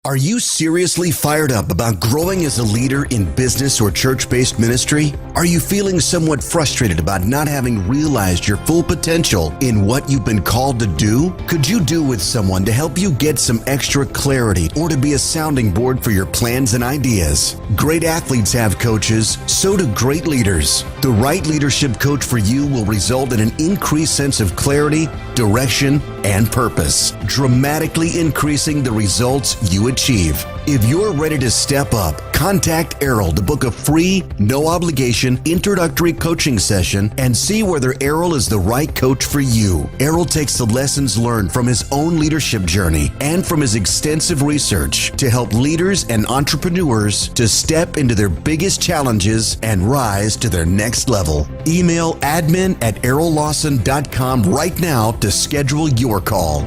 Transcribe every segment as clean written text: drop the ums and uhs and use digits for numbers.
Are you seriously fired up about growing as a leader in business or church-based ministry? Are you feeling somewhat frustrated about not having realized your full potential in what you've been called to do? Could you do with someone to help you get some extra clarity or to be a sounding board for your plans and ideas? Great athletes have coaches, so do great leaders. The right leadership coach for you will result in an increased sense of clarity, direction, and purpose, dramatically increasing the results you achieve. If you're ready to step up, contact Errol to book a free, no-obligation introductory coaching session and see whether Errol is the right coach for you. Errol takes the lessons learned from his own leadership journey and from his extensive research to help leaders and entrepreneurs to step into their biggest challenges and rise to their next level. Email admin@errollawson.com right now to schedule your call.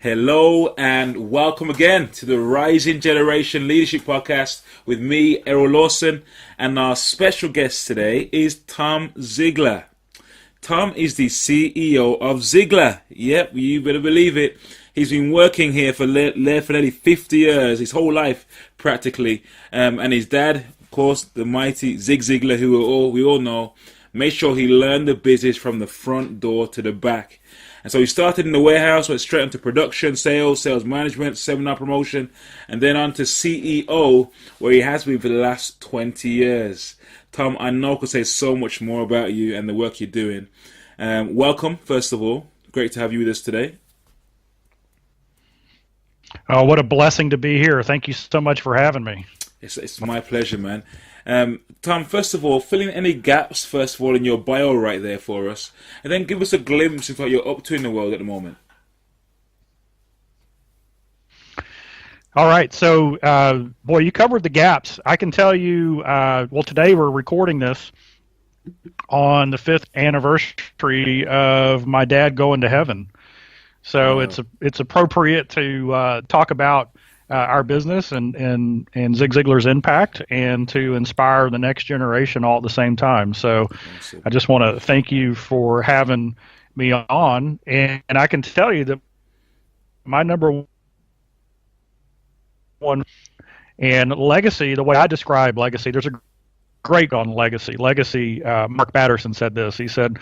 Hello and welcome again to the Rising Generation Leadership Podcast with me, Errol Lawson, and our special guest today is Tom Ziglar. Tom is the CEO of Ziglar. Yep, you better believe it. He's been working here for nearly 50 years, his whole life practically, and his dad, of course, the mighty Zig Ziglar, who we all know, made sure he learned the business from the front door to the back. And so he started in the warehouse, went straight into production, sales management, seminar promotion, and then on to CEO, where he has been for the last 20 years. Tom, I know I could say so much more about you and the work you're doing. Welcome, first of all. Great to have you with us today. Oh, what a blessing to be here. Thank you so much for having me. It's my pleasure, man. Tom, first of all, fill in any gaps, first of all, in your bio right there for us, and then give us a glimpse of what you're up to in the world at the moment. All right. So, boy, you covered the gaps. I can tell you, well, today we're recording this on the 5th anniversary of my dad going to heaven. So wow. It's appropriate to talk about our business and Zig Ziglar's impact and to inspire the next generation all at the same time. So awesome. I just want to thank you for having me on. And I can tell you that my number one and legacy, the way I describe legacy, there's a great on legacy. Legacy, Mark Batterson said this. He said,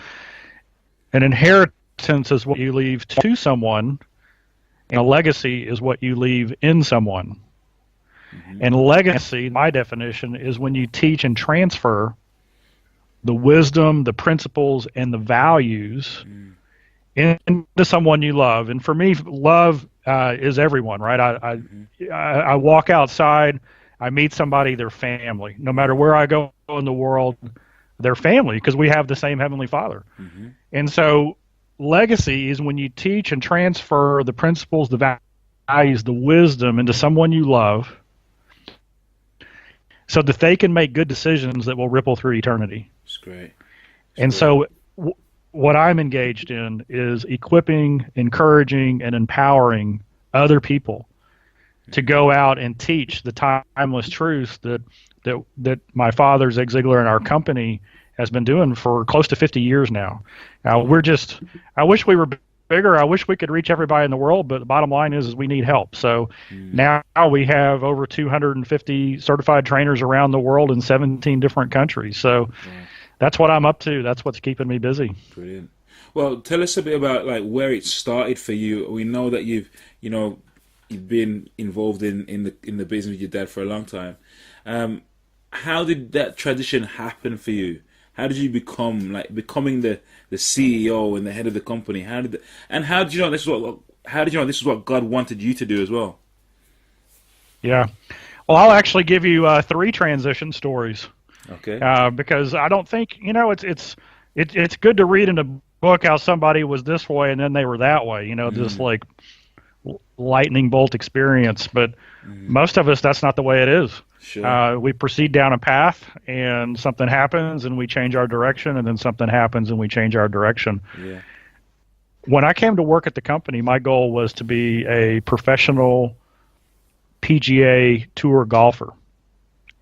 an inheritance is what you leave to someone, and a legacy is what you leave in someone. Mm-hmm. And legacy, my definition, is when you teach and transfer the wisdom, the principles, and the values into someone you love. And for me, love is everyone, right? I walk outside, I meet somebody, they're family. No matter where I go in the world, they're family because we have the same Heavenly Father. Mm-hmm. And so legacy is when you teach and transfer the principles, the values, the wisdom into someone you love so that they can make good decisions that will ripple through eternity. That's great. So what I'm engaged in is equipping, encouraging, and empowering other people to go out and teach the timeless truths that my father, Zig Ziglar, and our company has been doing for close to 50 years now. I wish we were bigger. I wish we could reach everybody in the world, but the bottom line is we need help. So now we have over 250 certified trainers around the world in 17 different countries. So that's what I'm up to. That's what's keeping me busy. Brilliant. Well, tell us a bit about where it started for you. We know that you've been involved in the business with your dad for a long time. How did that transition happen for you? How did you becoming the CEO and the head of the company? How did you know this is what God wanted you to do as well? Yeah. Well, I'll actually give you 3 transition stories. Okay. Because I don't think it's good to read in a book how somebody was this way and then they were that way. Just like lightning bolt experience. But most of us, that's not the way it is. Sure. We proceed down a path and something happens and we change our direction, and then something happens and we change our direction. Yeah. When I came to work at the company, my goal was to be a professional PGA Tour golfer.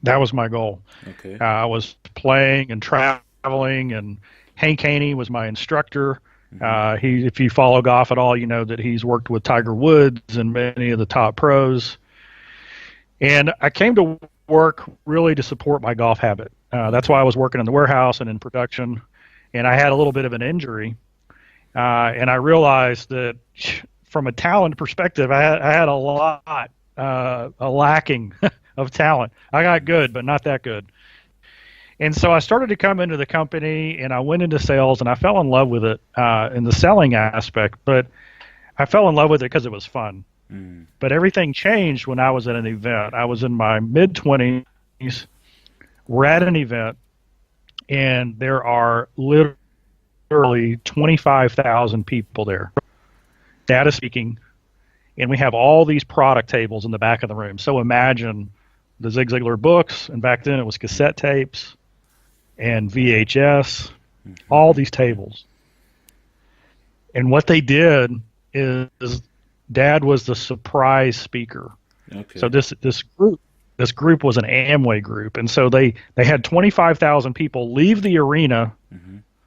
That was my goal. Okay. I was playing and traveling, and Hank Haney was my instructor. If you follow golf at all, you know that he's worked with Tiger Woods and many of the top pros. And I came to work really to support my golf habit. That's why I was working in the warehouse and in production. And I had a little bit of an injury. And I realized that from a talent perspective, I had a lacking of talent. I got good, but not that good. And so I started to come into the company, and I went into sales, and I fell in love with it in the selling aspect. But I fell in love with it because it was fun. But everything changed when I was at an event. I was in my mid-20s. We're at an event, and there are literally 25,000 people there. Dad is speaking, and we have all these product tables in the back of the room. So imagine the Zig Ziglar books, and back then it was cassette tapes and VHS, all these tables. And what they did is Dad was the surprise speaker. Okay. So this group was an Amway group, and so they had 25,000 people leave the arena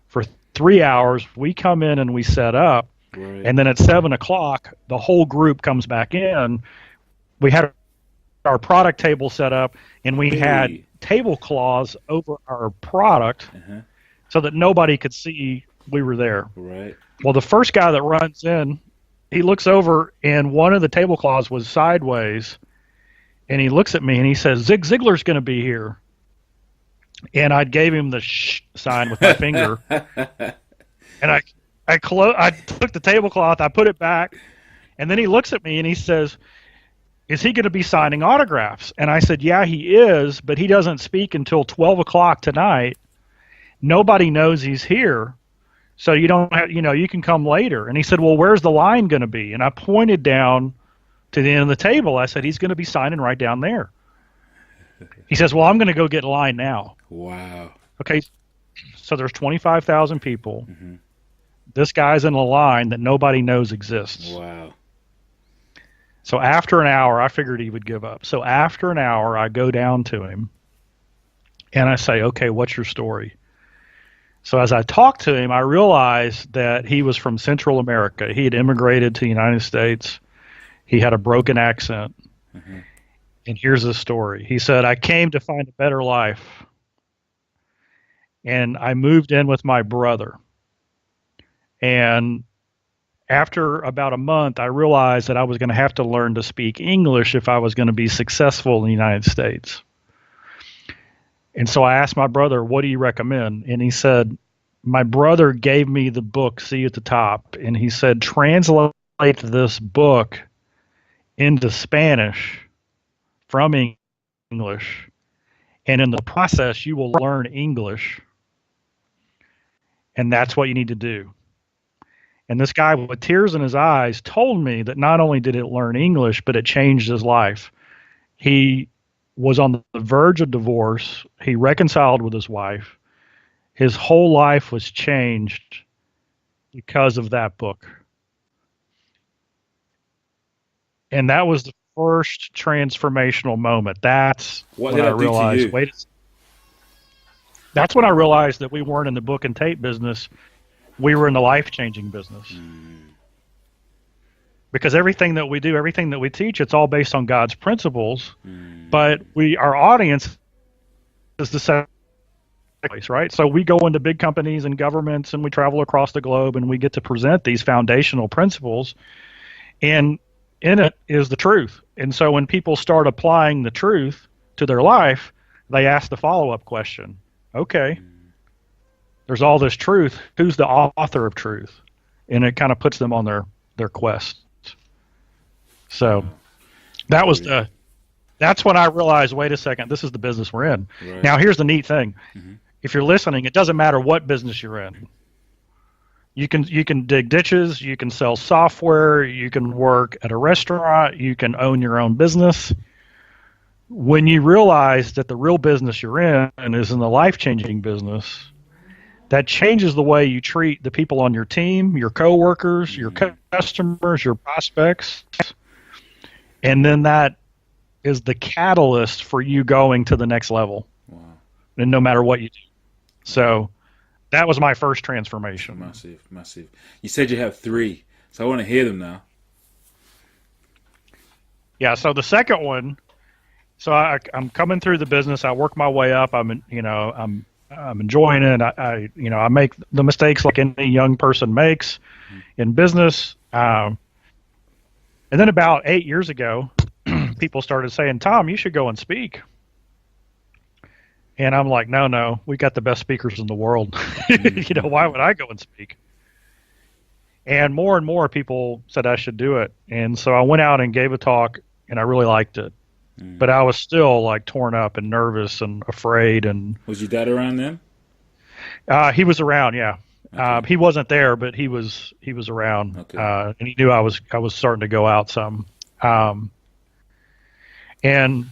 for 3 hours. We come in and we set up, and then at 7 o'clock, the whole group comes back in. We had our product table set up, and we had tablecloths over our product so that nobody could see we were there. Right. Well, the first guy that runs in, he looks over, and one of the tablecloths was sideways, and he looks at me and he says, "Zig Ziglar's going to be here." And I gave him the shh sign with my finger, and I took the tablecloth, I put it back, and then he looks at me and he says, "Is he going to be signing autographs?" And I said, "Yeah, he is, but he doesn't speak until 12 o'clock tonight. Nobody knows he's here, so you don't have, you can come later." And he said, "Well, where's the line going to be?" And I pointed down to the end of the table. I said, "He's going to be signing right down there." He says, "Well, I'm going to go get in line now." Wow. Okay, so there's 25,000 people. This guy's in a line that nobody knows exists. Wow. So after an hour, I figured he would give up. So after an hour, I go down to him, and I say, "Okay, what's your story?" So as I talked to him, I realized that he was from Central America. He had immigrated to the United States. He had a broken accent. And here's the story. He said, "I came to find a better life, and I moved in with my brother. And after about a month, I realized that I was going to have to learn to speak English if I was going to be successful in the United States. And so I asked my brother, 'What do you recommend?' And he said, my brother gave me the book, See at the Top, and he said, translate this book into Spanish from English, and in the process, you will learn English. And that's what you need to do." And this guy with tears in his eyes told me that not only did it learn English, but it changed his life. He was on the verge of divorce. He reconciled with his wife. His whole life was changed because of that book. And that was the first transformational moment. That's when I realized, that's when I realized that we weren't in the book and tape business. We were in the life-changing business. Because everything that we do, everything that we teach, it's all based on God's principles. But our audience is the same place, right? So we go into big companies and governments, and we travel across the globe, and we get to present these foundational principles. And in it is the truth. And so when people start applying the truth to their life, they ask the follow-up question. Okay, there's all this truth. Who's the author of truth? And it kind of puts them on their quest. So that's when I realized, wait a second, this is the business we're in. Right. Now, here's the neat thing. If you're listening, it doesn't matter what business you're in. You can dig ditches, you can sell software, you can work at a restaurant, you can own your own business. When you realize that the real business you're in is in the life-changing business, that changes the way you treat the people on your team, your coworkers, your customers, your prospects. And then that is the catalyst for you going to the next level. Wow. And no matter what you do. So That was my first transformation. Massive, massive. You said you have three, so I want to hear them now. Yeah. So the second one, so I'm coming through the business. I work my way up. I'm enjoying it. I make the mistakes like any young person makes in business. And then about 8 years ago, people started saying, "Tom, you should go and speak." And I'm like, no, we got the best speakers in the world. Why would I go and speak? And more people said I should do it. And so I went out and gave a talk, and I really liked it. But I was still like torn up and nervous and afraid. And was your dad around then? He was around, yeah. Okay. He wasn't there, but he was around. Okay. And he knew I was starting to go out some. And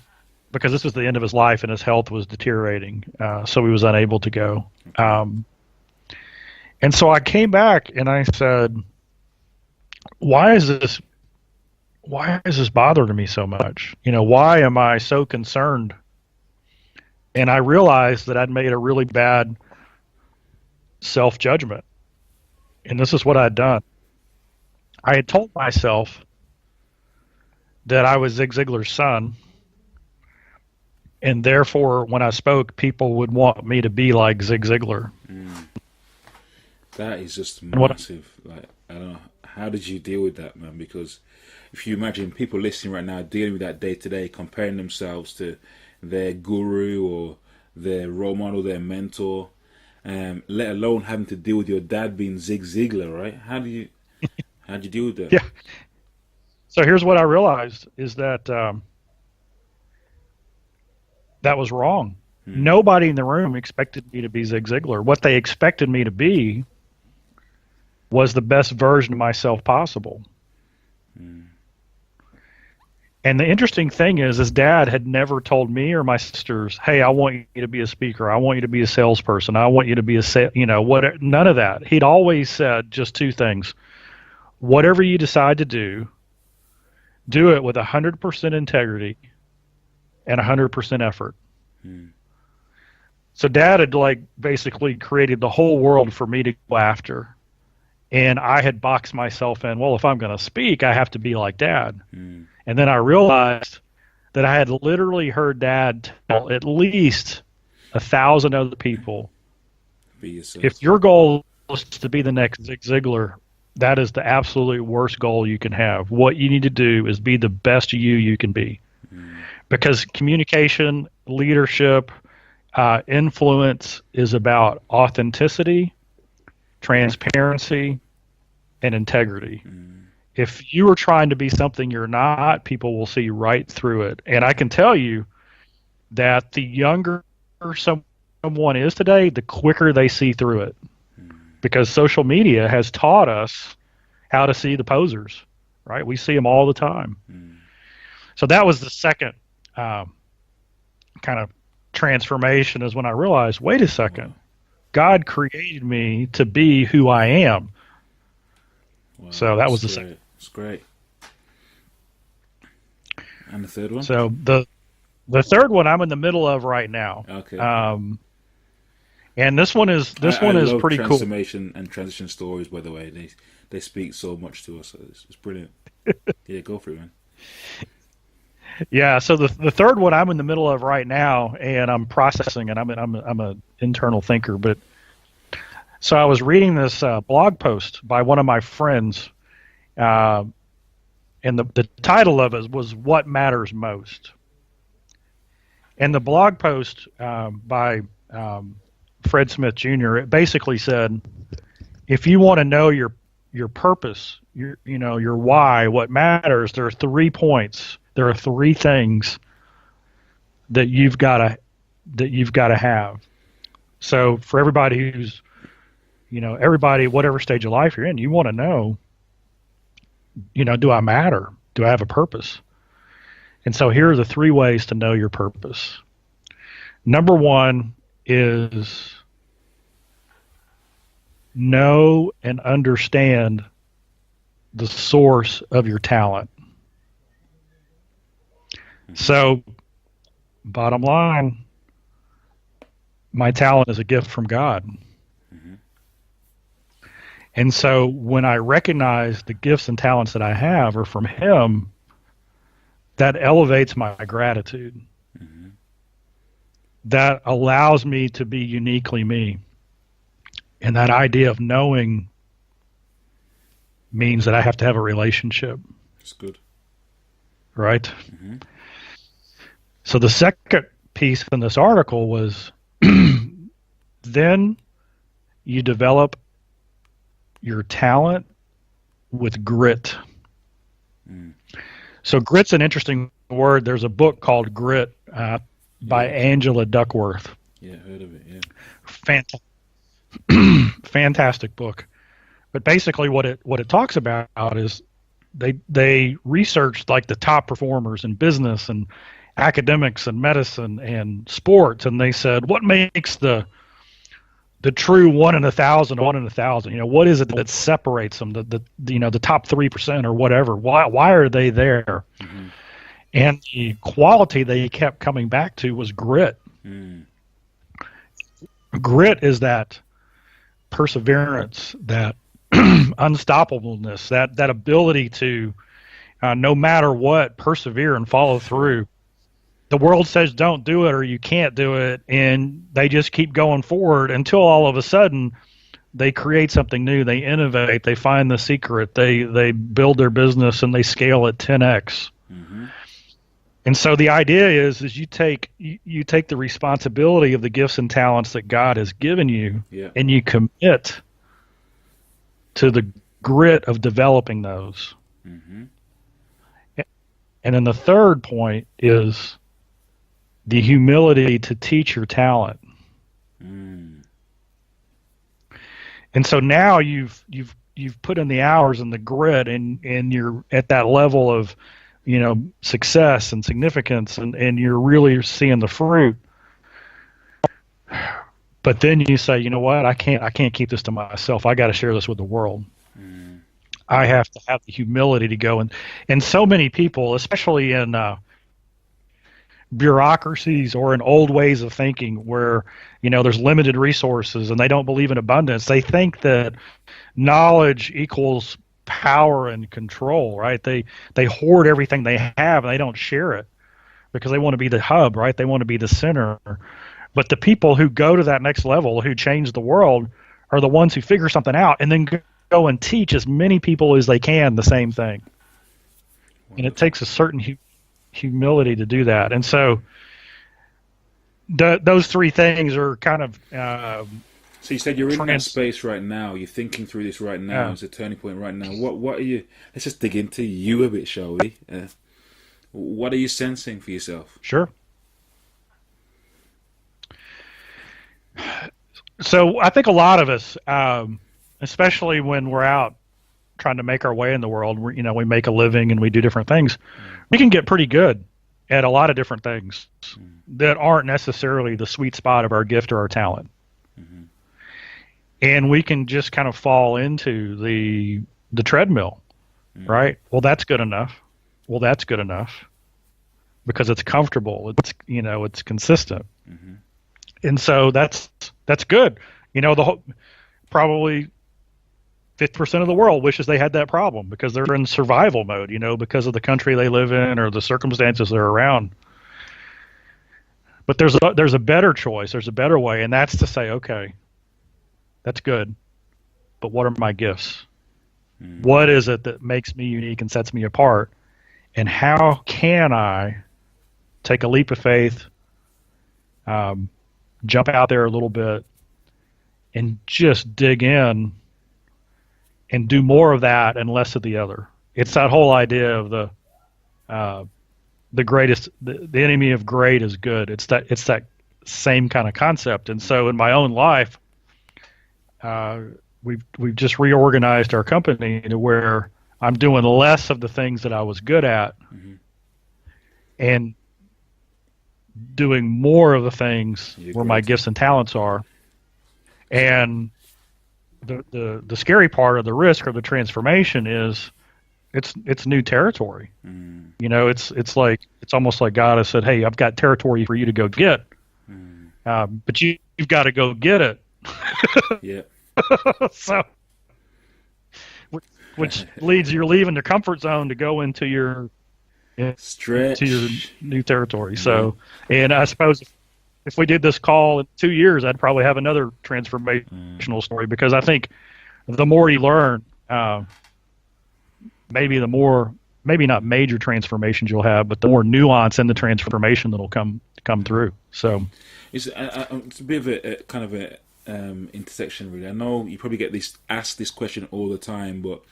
because this was the end of his life and his health was deteriorating, so he was unable to go. And so I came back and I said, why is this bothering me so much? Why am I so concerned? And I realized that I'd made a really bad self-judgment. And this is what I'd done. I had told myself that I was Zig Ziglar's son, and therefore, when I spoke, people would want me to be like Zig Ziglar. That is just massive. Like, I don't know. How did you deal with that, man? Because if you imagine people listening right now dealing with that day to day, comparing themselves to their guru or their role model, their mentor, let alone having to deal with your dad being Zig Ziglar, right? How'd you deal with that? Yeah. So here's what I realized is that that was wrong. Nobody in the room expected me to be Zig Ziglar. What they expected me to be was the best version of myself possible. And the interesting thing is, his dad had never told me or my sisters, "Hey, I want you to be a speaker. I want you to be a salesperson. I want you to be whatever." None of that. He'd always said just two things: whatever you decide to do it with 100% integrity and 100% effort. So Dad had basically created the whole world for me to go after. And I had boxed myself in, well, if I'm going to speak, I have to be like Dad. And then I realized that I had literally heard Dad tell at least 1,000 other people, if your goal is to be the next Zig Ziglar, that is the absolute worst goal you can have. What you need to do is be the best you can be. Because communication, leadership, influence is about authenticity, transparency, and integrity. If you are trying to be something you're not, people will see right through it. And I can tell you that the younger someone is today, the quicker they see through it. Because social media has taught us how to see the posers, right? We see them all the time. So that was the second kind of transformation, is when I realized, wait a second, God created me to be who I am. Wow, so that was the second. It's great. And the third one? So the third one I'm in the middle of right now. Okay. And this one is love pretty cool. Transformation and transition stories, by the way. They speak so much to us. It's brilliant. Yeah, go for it, man. Yeah, so the third one I'm in the middle of right now, and I'm processing, and I'm an internal thinker. But so I was reading this blog post by one of my friends, and the title of it was "What Matters Most." And the blog post by Fred Smith Jr. it basically said, if you want to know your purpose, your why, what matters, there are 3 points. There are 3 things that you've got to have. So for everybody who's, whatever stage of life you're in, you want to know, do I matter? Do I have a purpose? And so here are the 3 ways to know your purpose. Number 1 is know and understand the source of your talent. So, bottom line, my talent is a gift from God. And so when I recognize the gifts and talents that I have are from him, that elevates my gratitude. Mm-hmm. That allows me to be uniquely me. And that idea of knowing means that I have to have a relationship. That's good. Right? Mm-hmm. So the second piece in this article was then you develop your talent with grit. Mm. So grit's an interesting word. There's a book called Grit by Angela Duckworth. Yeah, heard of it, yeah. Fantastic book. But basically what it talks about is they researched like the top performers in business and academics and medicine and sports, and they said, what makes the true 1 in 1,000, 1 in 1,000? You know, what is it that separates them? The top 3% or whatever. Why are they there? Mm-hmm. And the quality they kept coming back to was grit. Mm. Grit is that perseverance, that unstoppableness, that ability to, no matter what, persevere and follow through. The world says don't do it or you can't do it, and they just keep going forward until all of a sudden they create something new, they innovate, they find the secret, they build their business and they scale at 10x. Mm-hmm. And so the idea is you take the responsibility of the gifts and talents that God has given you, and you commit to the grit of developing those. Mm-hmm. And then the third point is the humility to teach your talent. Mm. And so now you've put in the hours and the grit, and you're at that level of, you know, success and significance, and you're really seeing the fruit. But then you say, you know what, I can't keep this to myself. I got to share this with the world. Mm. I have to have the humility to go, and so many people, especially in bureaucracies or in old ways of thinking where, you know, there's limited resources and they don't believe in abundance. They think that knowledge equals power and control, right? They hoard everything they have and they don't share it because they want to be the hub, right? They want to be the center. But the people who go to that next level, who change the world, are the ones who figure something out and then go and teach as many people as they can the same thing. Wonderful. And it takes a certain humility to do that. And so those three things are kind of so you said you're in that space right now, you're thinking through this right now. It's a turning point right now. What are you, let's just dig into you a bit, shall we? What are you sensing for yourself? Sure. So I think a lot of us, especially when we're out trying to make our way in the world, we make a living and we do different things. We can get pretty good at a lot of different things that aren't necessarily the sweet spot of our gift or our talent. Mm-hmm. And we can just kind of fall into the treadmill, right? Well, that's good enough. Well, that's good enough because it's comfortable. It's consistent. Mm-hmm. And so that's good. Probably 50% of the world wishes they had that problem because they're in survival mode, because of the country they live in or the circumstances they're around. But there's a better choice. There's a better way, and that's to say, okay, that's good, but what are my gifts? Mm. What is it that makes me unique and sets me apart? And how can I take a leap of faith, jump out there a little bit, and just dig in and do more of that and less of the other? It's that whole idea of the greatest, the enemy of great is good. It's that same kind of concept. And so in my own life, we've just reorganized our company to where I'm doing less of the things that I was good at, mm-hmm. and doing more of the things where my gifts and talents are. And the scary part of the risk or the transformation is it's new territory. Mm. It's almost like God has said, hey, I've got territory for you to go get, but you've got to go get it. Yeah. which leads you're leaving the comfort zone to go into your Stretch. new territory. So, and I suppose if we did this call in 2 years, I'd probably have another transformational story, because I think the more you learn, maybe not major transformations you'll have, but the more nuance in the transformation that'll come through. So It's a bit of a kind of a intersection, really. I know you probably get asked this question all the time, but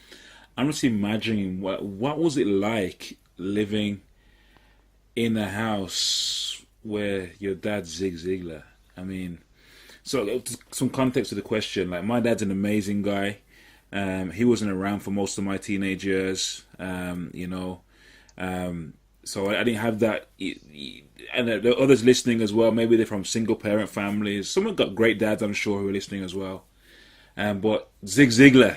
I'm just imagining what was it like living in a house where your dad's Zig Ziglar. I mean, so some context to the question. Like, my dad's an amazing guy. He wasn't around for most of my teenage years, so I didn't have that. And there are others listening as well. Maybe they're from single parent families. Someone got great dads, I'm sure, who are listening as well. But Zig Ziglar,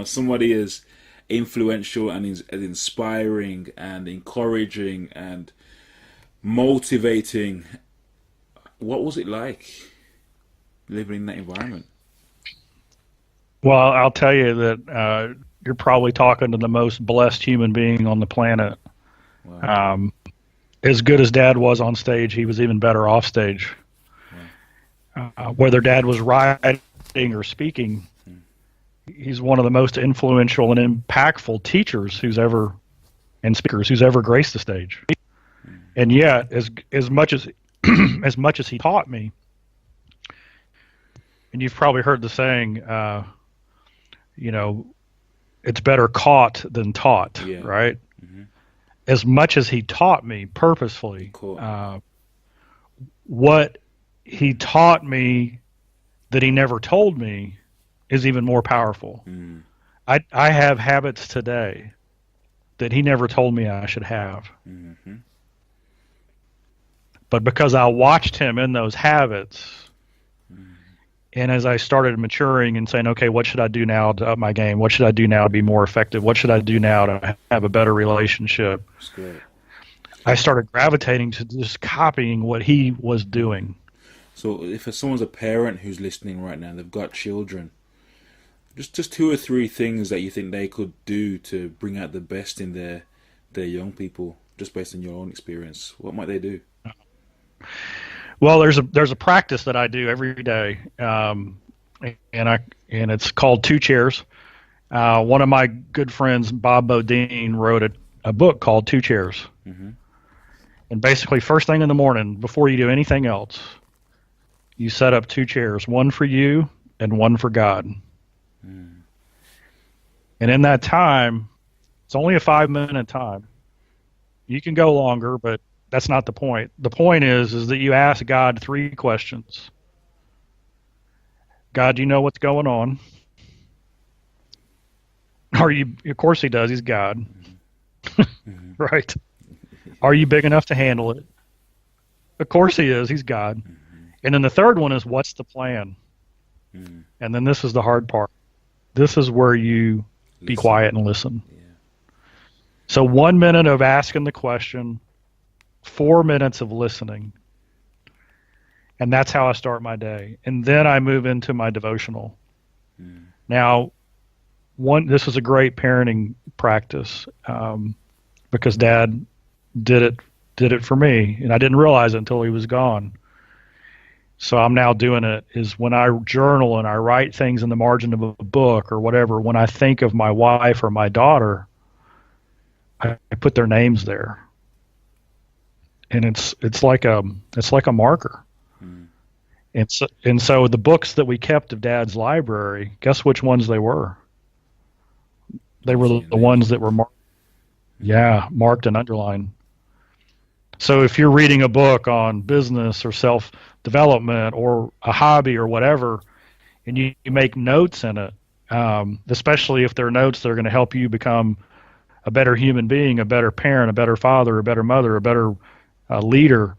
somebody is influential and is inspiring and encouraging and motivating. What was it like living in that environment? Well, I'll tell you that you're probably talking to the most blessed human being on the planet. Wow. As good as Dad was on stage, he was even better off stage. Wow. Whether Dad was writing or speaking, he's one of the most influential and impactful teachers and speakers who's ever graced the stage. And yet, as much as as much as he taught me, and you've probably heard the saying, it's better caught than taught, right? Mm-hmm. As much as he taught me purposefully, Cool. What he taught me that he never told me is even more powerful. Mm. I have habits today that he never told me I should have. Mm-hmm. But because I watched him in those habits, and as I started maturing and saying, okay, what should I do now to up my game? What should I do now to be more effective? What should I do now to have a better relationship? That's good. I started gravitating to just copying what he was doing. So if someone's a parent who's listening right now, they've got children, just 2 or 3 things that you think they could do to bring out the best in their young people, just based on your own experience, what might they do? Well, there's a practice that I do every day, and it's called 2 chairs. One of my good friends, Bob Bodine, wrote a book called 2 chairs. Mm-hmm. And basically, first thing in the morning, before you do anything else, you set up 2 chairs, one for you and one for God. Mm. And in that time, it's only a 5-minute time. You can go longer, but that's not the point. The point is that you ask God 3 questions. God, do you know what's going on? Of course he does. He's God. Mm-hmm. Right. Are you big enough to handle it? Of course he is. He's God. Mm-hmm. And then the third one is, what's the plan? Mm-hmm. And then this is the hard part. This is where you be quiet and listen. Yeah. So 1 minute of asking the question, 4 minutes of listening. And that's how I start my day. And then I move into my devotional. Mm. Now, this is a great parenting practice, because Dad did it for me, and I didn't realize it until he was gone. So I'm now doing it, is when I journal and I write things in the margin of a book or whatever, when I think of my wife or my daughter, I put their names there. And it's like a marker. Mm. And so the books that we kept of Dad's library, guess which ones they were? They were the ones that were marked and underlined. So if you're reading a book on business or self-development or a hobby or whatever, and you make notes in it, especially if they're notes that are going to help you become a better human being, a better parent, a better father, a better mother, a better leader,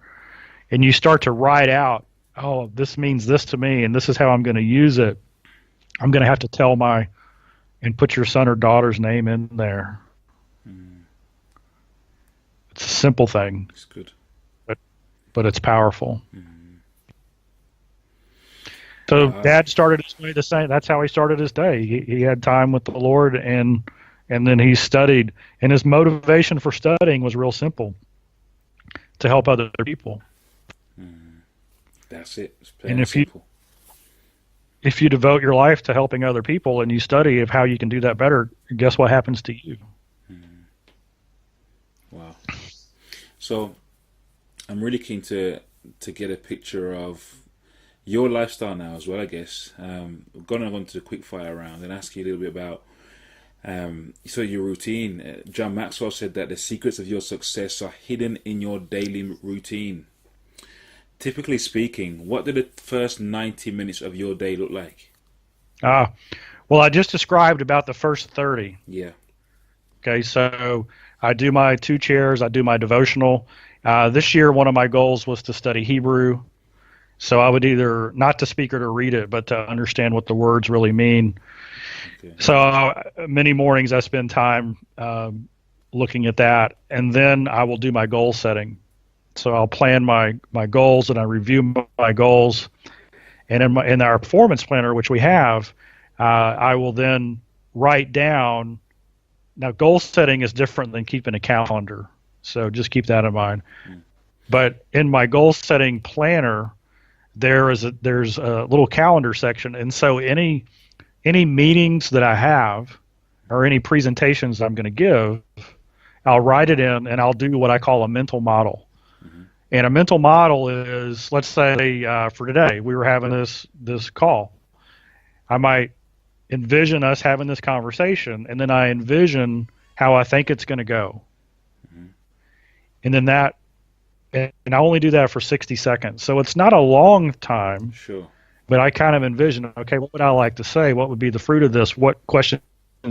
and you start to write out, oh, this means this to me, and this is how I'm going to use it. I'm going to have to tell and put your son or daughter's name in there. Mm. It's a simple thing. It's good. But it's powerful. Mm. So Dad started his way the same. That's how he started his day. He had time with the Lord, and then he studied. And his motivation for studying was real simple: to help other people. That's it. It's And if simple. if you devote your life to helping other people and you study of how you can do that better, guess what happens to you? Wow. So I'm really keen to get a picture of your lifestyle now as well, I guess. We're going to go into the quick fire round and ask you a little bit about so your routine. John Maxwell said that the secrets of your success are hidden in your daily routine. Typically speaking, what do the first 90 minutes of your day look like? Well, I just described about the first 30. Yeah. Okay, so I do my 2 chairs, I do my devotional. This year, one of my goals was to study Hebrew. So I would either not to speak or to read it, but to understand what the words really mean. Okay. So many mornings I spend time looking at that, and then I will do my goal setting. So I'll plan my goals, and I review my goals. And in our performance planner, which we have, I will then write down. Now, goal setting is different than keeping a calendar, so just keep that in mind. But in my goal setting planner, there's a little calendar section, and so any meetings that I have or any presentations I'm going to give, I'll write it in, and I'll do what I call a mental model. And a mental model is, let's say for today, we were having this call. I might envision us having this conversation, and then I envision how I think it's going to go. And then and I only do that for 60 seconds. So it's not a long time. Sure. But I kind of envision, okay, what would I like to say? What would be the fruit of this? What questions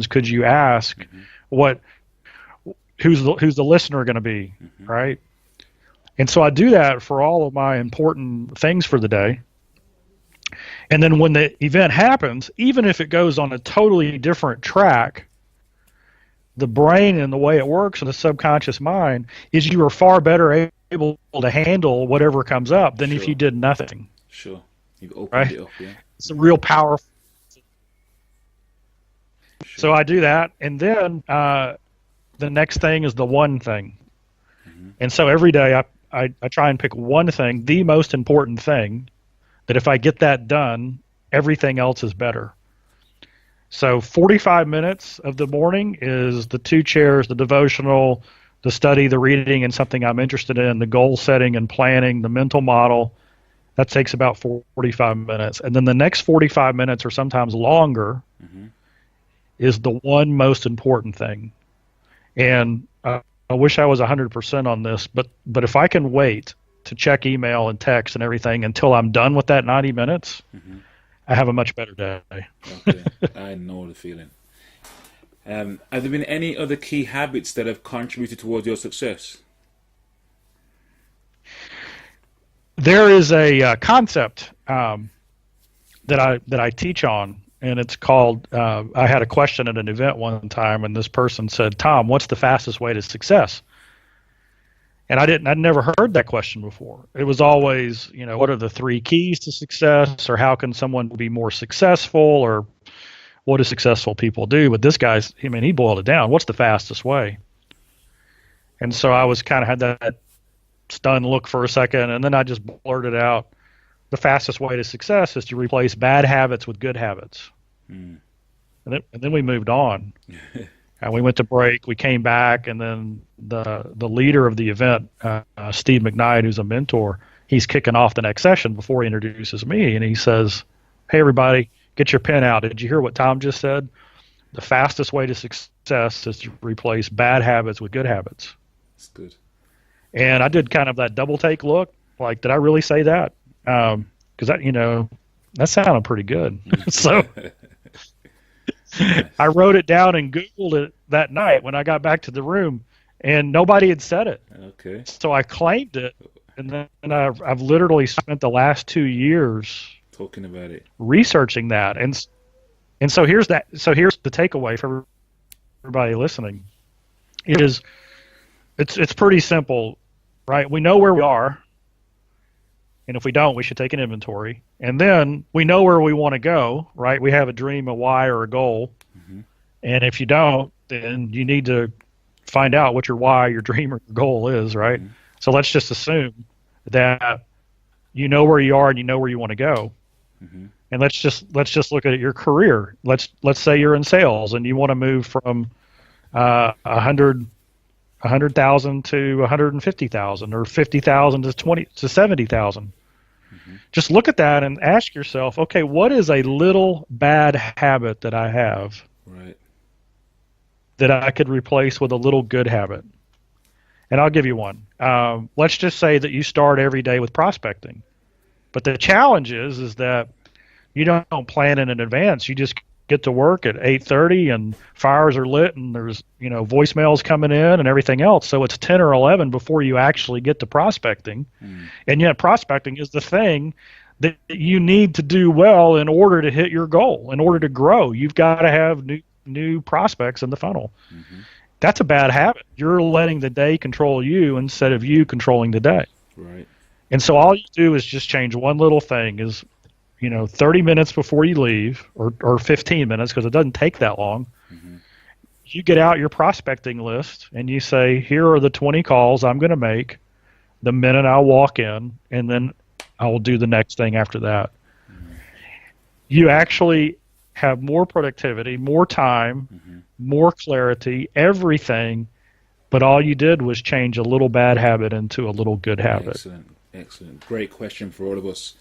could you ask? Who's the listener going to be, right? And so I do that for all of my important things for the day. And then when the event happens, even if it goes on a totally different track, the brain and the way it works in the subconscious mind is you are far better able to handle whatever comes up than if you did nothing. Sure. You've opened it up, yeah. It's a real powerful. Sure. So I do that, and then the next thing is the one thing. And so every day I try and pick one thing, the most important thing, that if I get that done, everything else is better. So 45 minutes of the morning is the 2 chairs, the devotional, the study, the reading, and something I'm interested in, the goal setting and planning, the mental model. That takes about 45 minutes. And then the next 45 minutes, or sometimes longer, is the one most important thing. And I wish I was 100% on this, but if I can wait to check email and text and everything until I'm done with that 90 minutes, I have a much better day. Okay, I know the feeling. Have there been any other key habits that have contributed towards your success? There is a concept that I teach on, and it's called. I had a question at an event one time, and this person said, "Tom, what's the fastest way to success?" And I'd never heard that question before. It was always, what are the 3 keys to success, or how can someone be more successful, or what do successful people do? But this guy's, he boiled it down. What's the fastest way? And so I was kind of had that stunned look for a second, and then I just blurted out, the fastest way to success is to replace bad habits with good habits. And then we moved on. And we went to break. We came back, and then the leader of the event, Steve McKnight, who's a mentor, he's kicking off the next session before he introduces me, and he says, "Hey, everybody, get your pen out. Did you hear what Tom just said? The fastest way to success is to replace bad habits with good habits." That's good. And I did kind of that double take look, like, did I really say that? Because that sounded pretty good. So I wrote it down and Googled it that night when I got back to the room, and nobody had said it. Okay. So I claimed it, and then I've literally spent the last 2 years talking about it, researching that, and so here's the takeaway for everybody listening. It's pretty simple, right? We know where we are. And if we don't, we should take an inventory. And then we know where we want to go, right? We have a dream, a why, or a goal. Mm-hmm. And if you don't, then you need to find out what your why, your dream, or your goal is, right? Mm-hmm. So let's just assume that you know where you are and you know where you want to go. Mm-hmm. And let's just look at your career. Let's say you're in sales and you want to move from 100,000 to 150,000 or 50,000 to 70,000. Mm-hmm. Just look at that and ask yourself, okay, what is a little bad habit that I have Right. that I could replace with a little good habit? And I'll give you one. Let's just say that you start every day with prospecting. But the challenge is that you don't plan in advance. You just get to work at 8:30 and fires are lit and there's, voicemails coming in and everything else. So it's 10 or 11 before you actually get to prospecting. And yet prospecting is the thing that you need to do well in order to hit your goal, in order to grow. You've got to have new prospects in the funnel. Mm-hmm. That's a bad habit. You're letting the day control you instead of you controlling the day. Right. And so all you do is just change one little thing is, 30 minutes before you leave or 15 minutes, because it doesn't take that long. Mm-hmm. You get out your prospecting list and you say, here are the 20 calls I'm going to make the minute I walk in, and then I will do the next thing after that. Mm-hmm. You actually have more productivity, more time, Mm-hmm. more clarity, everything, but all you did was change a little bad habit into a little good habit. Excellent. Great question for all of us.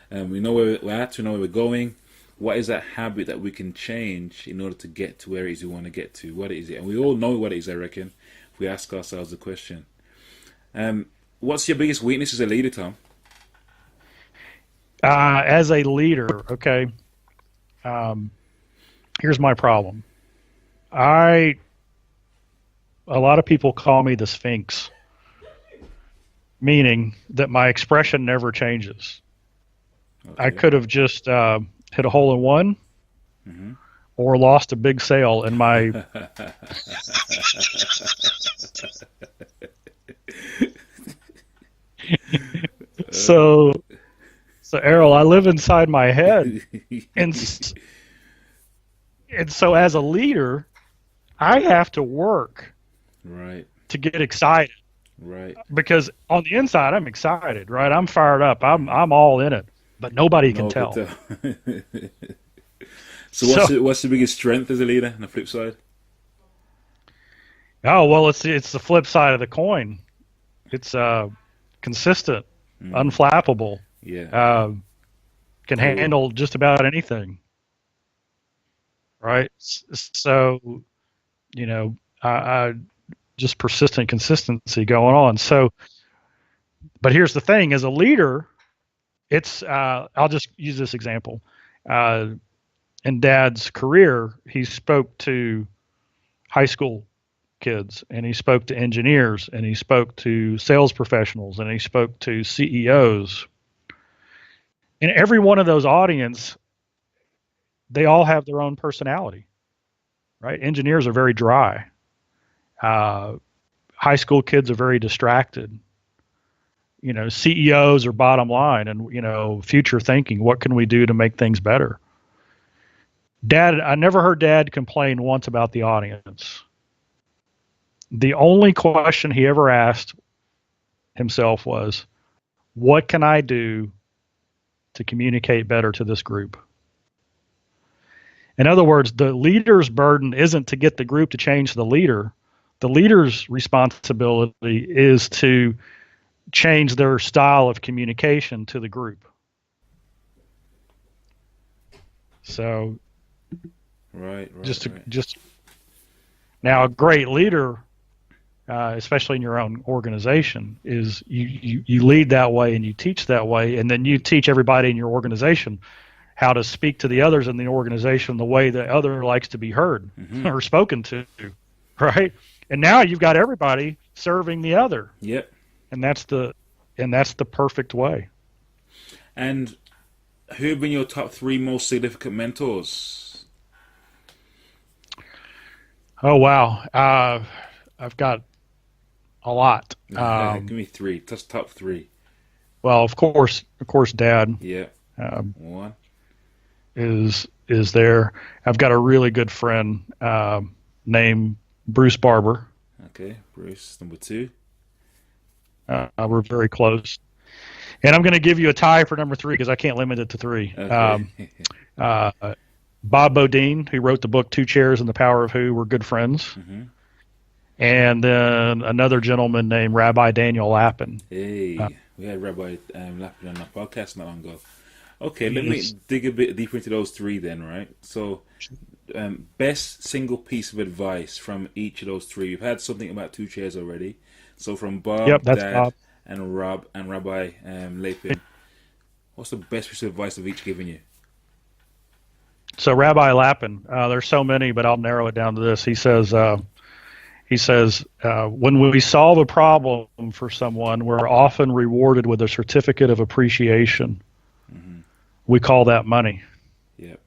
We know where we're at, we know where we're going. What is that habit that we can change in order to get to where it is we want to get to? What is it? And we all know what it is, I reckon, if we ask ourselves the question. What's your biggest weakness as a leader, Tom? As a leader, okay, here's my problem. A lot of people call me the Sphinx, meaning that my expression never changes. Okay. I could have just hit a hole in one, mm-hmm. or lost a big sale in my. So Errol, I live inside my head, and so as a leader, I have to work, right, to get excited, right, because on the inside I'm excited, right? I'm fired up. I'm all in it. But nobody can tell. So what's the biggest strength as a leader on the flip side? Oh, well, it's the flip side of the coin. It's consistent, unflappable. Yeah. Can handle just about anything. Right? So, I just persistent consistency going on. So, but here's the thing, as a leader, it's I'll just use this example. In Dad's career, he spoke to high school kids, and he spoke to engineers, and he spoke to sales professionals, and he spoke to CEOs. And every one of those audience, they all have their own personality, right? Engineers are very dry. High school kids are very distracted. CEOs are bottom line and, future thinking. What can we do to make things better? I never heard Dad complain once about the audience. The only question he ever asked himself was, what can I do to communicate better to this group? In other words, the leader's burden isn't to get the group to change the leader. The leader's responsibility is to change their style of communication to the group. So, right. Now, a great leader, especially in your own organization, is you lead that way and you teach that way, and then you teach everybody in your organization how to speak to the others in the organization the way the other likes to be heard, mm-hmm. or spoken to, right? And now you've got everybody serving the other. Yep. And that's the perfect way. And who have been your top 3 most significant mentors? Oh, wow. I've got a lot. Give me 3. Just top 3. Well, of course, Dad Yeah. um, One. is there. I've got a really good friend named Bruce Barber. Okay. Bruce, number two. We're very close, and I'm going to give you a tie for number three because I can't limit it to three. Okay. Uh, Bob Bodine, who wrote the book Two Chairs and the Power of Who, were good friends. Mm-hmm. And then another gentleman named Rabbi Daniel Lappin. Hey, we had Rabbi Lappin on our podcast not long ago. Okay, let me Yes. dig a bit deeper into those three then, right? So, best single piece of advice from each of those three. We've had something about Two Chairs already. So from Yep, Bob, that's Dad, Bob. and Rabbi Lapin, what's the best piece of advice they've each given you? So Rabbi Lappin, there's so many, but I'll narrow it down to this. He says, when we solve a problem for someone, we're often rewarded with a certificate of appreciation. Mm-hmm. We call that money. Yep.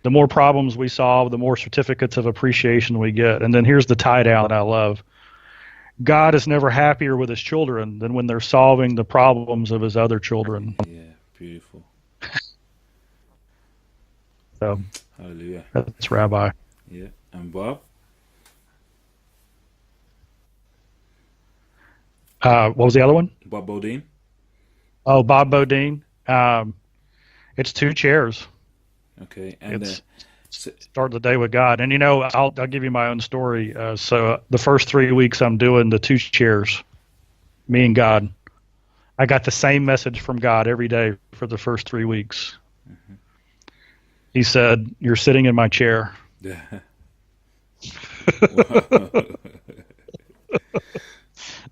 The more problems we solve, the more certificates of appreciation we get. And then here's the tie down I love. God is never happier with his children than when they're solving the problems of his other children. Yeah, beautiful. So Hallelujah. that's Rabbi. Yeah. And Bob? What was the other one? Bob Bodine? Oh, Bob Bodine. It's Two Chairs. Okay. And It's start the day with God. And I'll give you my own story. So the first 3 weeks I'm doing the Two Chairs, me and God. I got the same message from God every day for the first 3 weeks. Mm-hmm. He said, "You're sitting in my chair."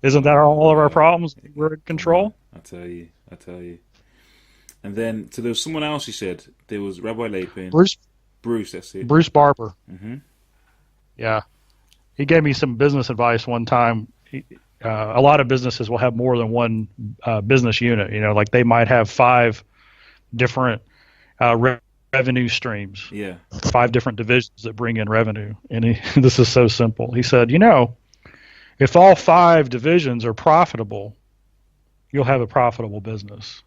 Isn't that all of our problems? We're in control. I tell you. And then, so there was someone else you said. There was Rabbi Lapin. Bruce, that's it. Bruce Barber. Mm-hmm. Yeah. He gave me some business advice one time. A lot of businesses will have more than one business unit. Like they might have 5 different revenue streams. Yeah. 5 different divisions that bring in revenue. And this is so simple. He said, if all 5 divisions are profitable, you'll have a profitable business.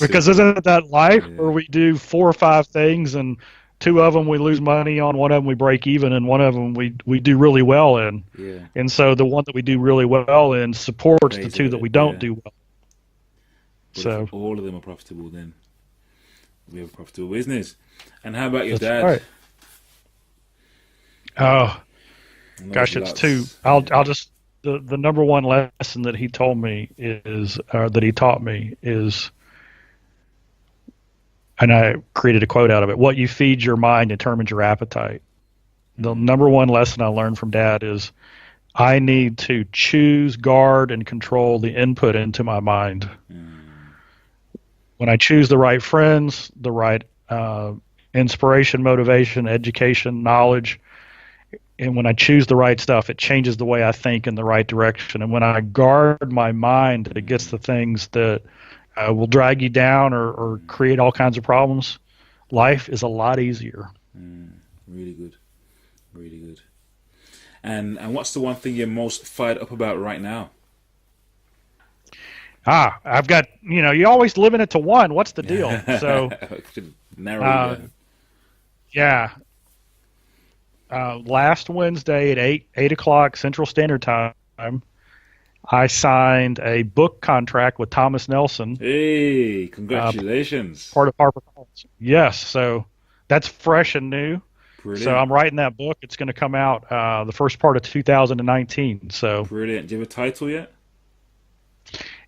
Because isn't that life where we do 4 or 5 things and 2 of them we lose money on, 1 of them we break even, and 1 of them we do really well in. Yeah. And so the one that we do really well in supports the 2 that we don't do well. But So if all of them are profitable, then we have a profitable business. And how about your that's dad? right. Oh, I know gosh, there's it's 2. lots. I'll just the number one lesson that he told me that he taught me is, and I created a quote out of it: "What you feed your mind determines your appetite." The number one lesson I learned from Dad is I need to choose, guard, and control the input into my mind. When I choose the right friends, the right inspiration, motivation, education, knowledge, and when I choose the right stuff, it changes the way I think in the right direction. And when I guard my mind against the things that will drag you down or create all kinds of problems, life is a lot easier. Really good. Really good. And what's the one thing you're most fired up about right now? I've got, you always limit it to one. What's the deal? So, Should narrow it down. yeah. Last Wednesday at 8 o'clock Central Standard Time, I signed a book contract with Thomas Nelson, Hey, congratulations. part of HarperCollins. Yes, so that's fresh and new. Brilliant. So I'm writing that book. It's going to come out the first part of 2019. So Brilliant. Do you have a title yet?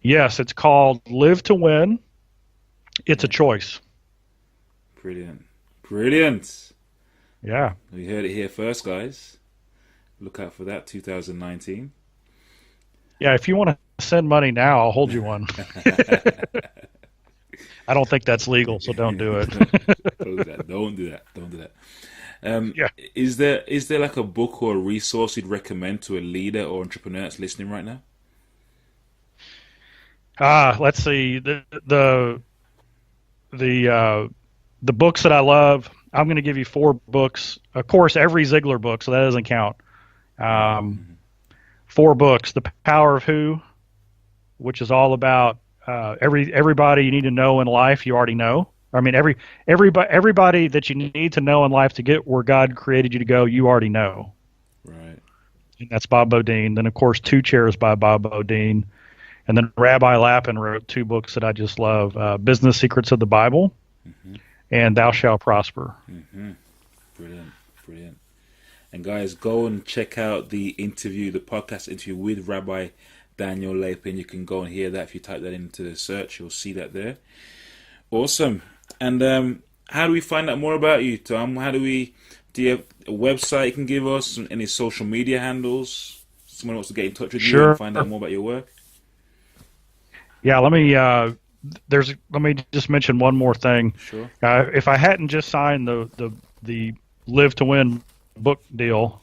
yes, it's called Live to Win. It's a choice. Brilliant. Brilliant. Yeah. We heard it here first, guys. Look out for that, 2019. Yeah, if you want to send money now, I'll hold you one. I don't think that's legal, so don't do it. Don't do that. Yeah. Is there like a book or a resource you'd recommend to a leader or entrepreneur that's listening right now? Let's see. The books that I love, I'm going to give you 4 books. Of course, every Ziglar book, so that doesn't count. 4 books: The Power of Who, which is all about everybody you need to know in life you already know. I mean, everybody that you need to know in life to get where God created you to go, you already know. Right. And that's Bob Bodine. Then, of course, 2 Chairs by Bob Bodine. And then Rabbi Lappin wrote 2 books that I just love, Business Secrets of the Bible and Thou Shalt Prosper. Brilliant, brilliant. And guys, go and check out the podcast interview with Rabbi Daniel Lapin. You can go and hear that if you type that into the search. You'll see that there. Awesome. And how do we find out more about you, Tom? Do you have a website you can give us? Any social media handles? Someone wants to get in touch with you and find out more about your work? Yeah, let me just mention one more thing. Sure. If I hadn't just signed the Live to Win book deal,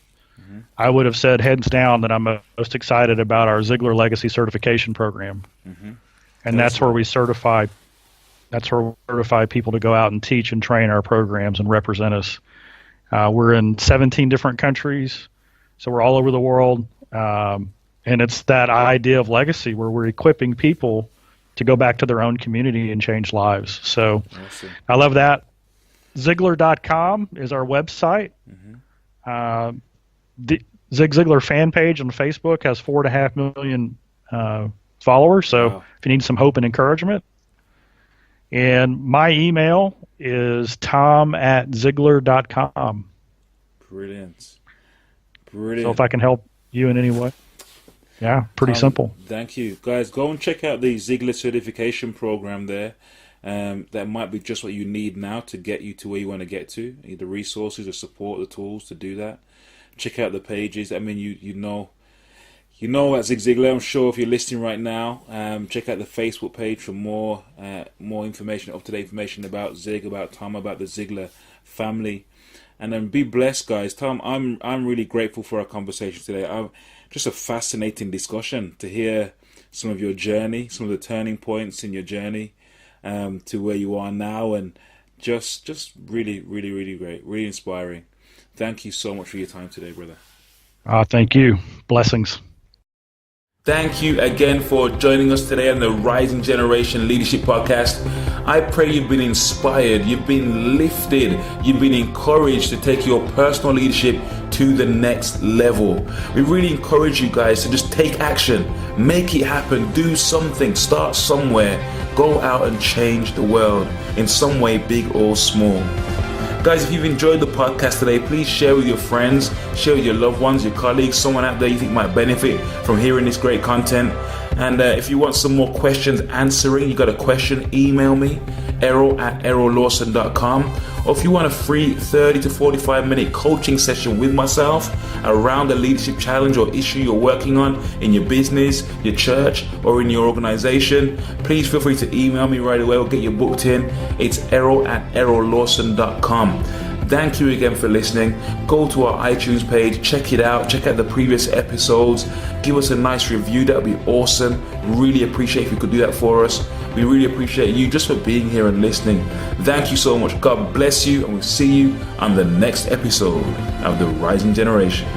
I would have said hands down that I'm most excited about our Ziglar Legacy Certification Program, and that's where we certify people to go out and teach and train our programs and represent us. We're in 17 different countries, so we're all over the world. And it's that idea of legacy where we're equipping people to go back to their own community and change lives. So awesome. I love that. Ziglar.com is our website. The Zig Ziglar fan page on Facebook has 4.5 million followers. So if you need some hope and encouragement. And my email is tom@ziglar.com. Brilliant. So if I can help you in any way. Yeah, pretty simple. Thank you. Guys, go and check out the Ziglar certification program there. That might be just what you need now to get you to where you want to get to. The resources, the support, the tools to do that. Check out the pages. I mean, you know at Zig Ziglar, I'm sure if you're listening right now, check out the Facebook page for more information, up-to-date information about Zig, about Tom, about the Ziglar family. And then be blessed, guys. Tom, I'm really grateful for our conversation today. Just a fascinating discussion to hear some of your journey, some of the turning points in your journey to where you are now, and just really, really, really great, really inspiring. Thank you so much for your time today, brother. Thank you. Blessings. Thank you again for joining us today on the Rising Generation Leadership Podcast. I pray you've been inspired, you've been lifted, you've been encouraged to take your personal leadership to the next level. We really encourage you guys to just take action, make it happen, do something, start somewhere, go out and change the world in some way, big or small. Guys, if you've enjoyed the podcast today, please share with your friends, share with your loved ones, your colleagues, someone out there you think might benefit from hearing this great content. And if you want some more questions answering, you got a question, email me, Errol@errollawson.com. Or if you want a free 30 to 45 minute coaching session with myself around the leadership challenge or issue you're working on in your business, your church, or in your organization, please feel free to email me right away. We'll get you booked in. It's Errol@errollawson.com. Thank you again for listening. Go to our iTunes page, check it out, check out the previous episodes, give us a nice review, that would be awesome. Really appreciate if you could do that for us. We really appreciate you just for being here and listening. Thank you so much. God bless you, and we'll see you on the next episode of The Rising Generation.